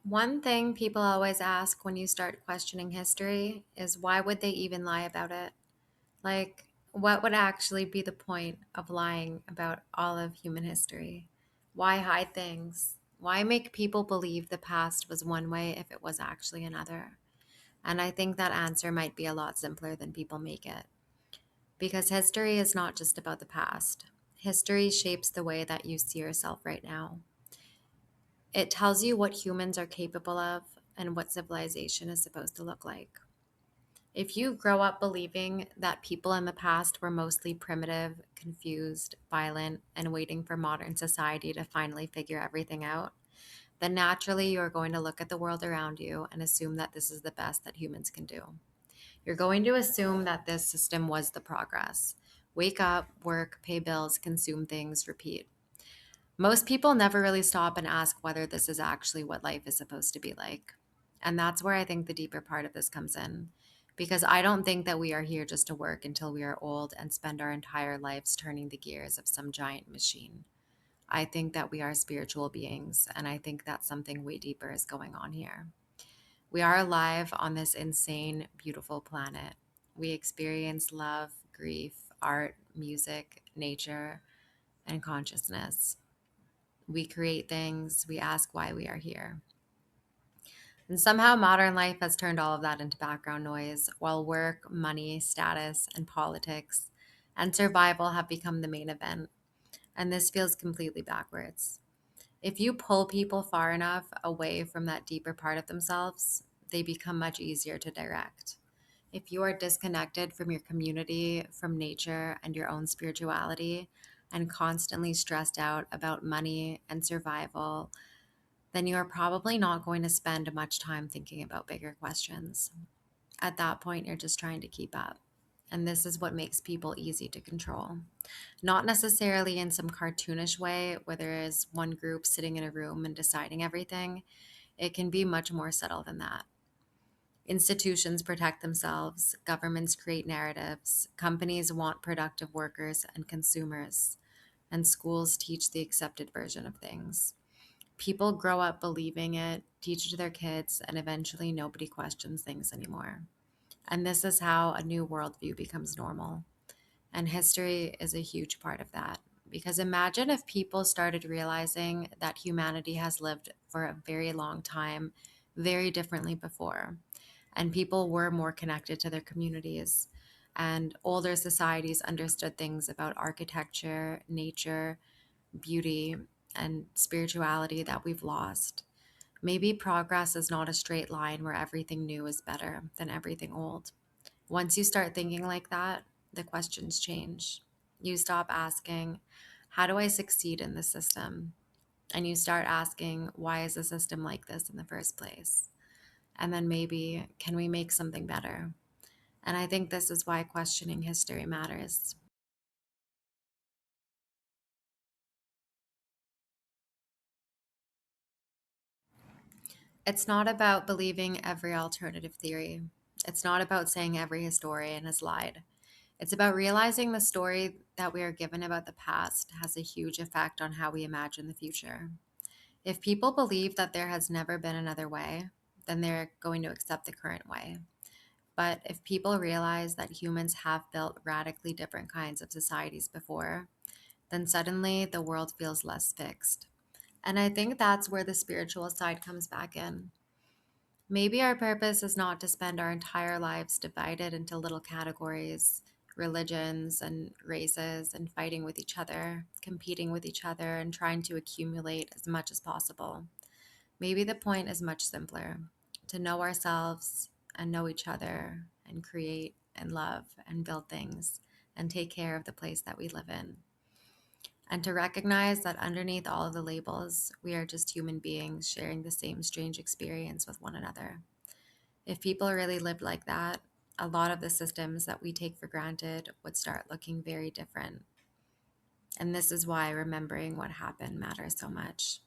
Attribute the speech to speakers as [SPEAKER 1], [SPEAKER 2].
[SPEAKER 1] One thing people always ask when you start questioning history is why would they even lie about it? Like, what would actually be the point of lying about all of human history? Why hide things? Why make people believe the past was one way if it was actually another? And I think that answer might be a lot simpler than people make it. Because history is not just about the past, history shapes the way that you see yourself right now. It tells you what humans are capable of and what civilization is supposed to look like. If you grow up believing that people in the past were mostly primitive, confused, violent, and waiting for modern society to finally figure everything out, then naturally you're going to look at the world around you and assume that this is the best that humans can do. You're going to assume that this system was the progress. Wake up, work, pay bills, consume things, repeat. Most people never really stop and ask whether this is actually what life is supposed to be like. And that's where I think the deeper part of this comes in. Because I don't think that we are here just to work until we are old and spend our entire lives turning the gears of some giant machine. I think that we are spiritual beings, and I think that something way deeper is going on here. We are alive on this insane, beautiful planet. We experience love, grief, art, music, nature, and consciousness. We create things, we ask why we are here. And somehow modern life has turned all of that into background noise, while work, money, status, and politics and survival have become the main event. And this feels completely backwards. If you pull people far enough away from that deeper part of themselves, they become much easier to direct. If you are disconnected from your community, from nature, and your own spirituality, and constantly stressed out about money and survival, then you are probably not going to spend much time thinking about bigger questions. At that point, you're just trying to keep up. And this is what makes people easy to control. Not necessarily in some cartoonish way where there is one group sitting in a room and deciding everything. It can be much more subtle than that. Institutions protect themselves, governments create narratives, companies want productive workers and consumers, and schools teach the accepted version of things. People grow up believing it, teach it to their kids, and eventually nobody questions things anymore. And this is how a new worldview becomes normal. And history is a huge part of that. Because imagine if people started realizing that humanity has lived for a very long time, very differently before, and people were more connected to their communities. And older societies understood things about architecture, nature, beauty, and spirituality that we've lost. Maybe progress is not a straight line where everything new is better than everything old. Once you start thinking like that, the questions change. You stop asking, how do I succeed in this system? And you start asking, why is the system like this in the first place? And then maybe, can we make something better? And I think this is why questioning history matters. It's not about believing every alternative theory. It's not about saying every historian has lied. It's about realizing the story that we are given about the past has a huge effect on how we imagine the future. If people believe that there has never been another way, then they're going to accept the current way. But if people realize that humans have built radically different kinds of societies before, then suddenly the world feels less fixed. And I think that's where the spiritual side comes back in. Maybe our purpose is not to spend our entire lives divided into little categories, religions and races, and fighting with each other, competing with each other, and trying to accumulate as much as possible. Maybe the point is much simpler: to know ourselves and know each other and create and love and build things and take care of the place that we live in. And to recognize that underneath all of the labels, we are just human beings sharing the same strange experience with one another. If people really lived like that, a lot of the systems that we take for granted would start looking very different. And this is why remembering what happened matters so much.